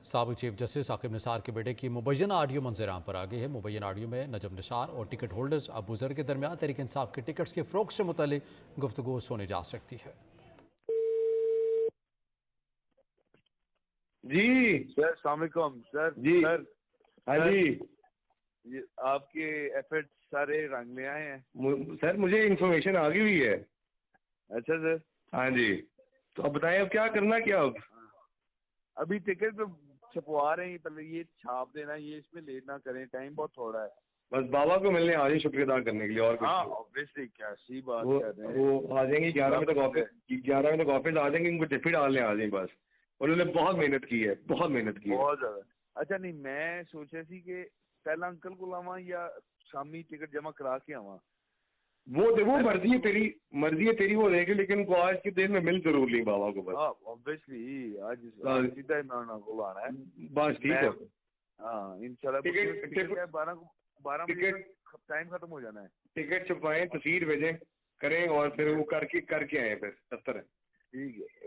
साबिक chief justice Aqib Nisar के बेटे की मुबैना ऑडियो मंजर आम पर आ गई है। मुबैना ऑडियो में नजम निसार और टिकट होल्डर्स अबू जर के दरमियान तहरीक इंसाफ के टिकट्स के फ़रोख्त से मुतल्लिक गुफ्तगू सुनी जा सकती है। जी सर अस्सलाम वालेकुम सर। जी सर हाँ जी ये आपके एफर्ट सारे रंग ले आए हैं। सर मुझे इन्फॉर्मेशन आ गई हुई है। अच्छा सर, हाँ जी, तो अब बताएं अब क्या करना, क्या अब? अभी टिकट तो छपवा रहे हैं, पहले ये छाप देना, ये इसमें लेट ना करें, टाइम बहुत थोड़ा है। बस बाबा को मिलने आ जाए शुक्रिया अदा करने के लिए, और कुछ हाँ नहीं। ऑब्वियसली, क्या सी बात वो कर रहे हैं। वो आ जाएंगे 11 बजे तक ऑफिस, 11 बजे तक ऑफिस आ जाएंगे, उनको टिफिन डालने आ जाएंगे बस। उन्होंने बहुत मेहनत की है, बहुत मेहनत की है। बहुत ज्यादा। अच्छा नहीं, मैं सोच रही थी कि पहला अंकल को लावा या शामी टिकट जमा करा के आवा। वो मर्जी है तेरी, मर्जी है तेरी, वो देख, लेकिन को आज के दिन में मिल जरूर ली बाबा को बस। हाँ ऑब्वियसली, आज सीधा इमरान को लाना है। बस ठीक है। हाँ इंशाल्लाह। टिकट 12 बजे तक टाइम खत्म हो जाना है। टिकट छपवाएं, तस्वीर भेजें करें, और फिर वो करके आए फिर दफ्तर है। ठीक है।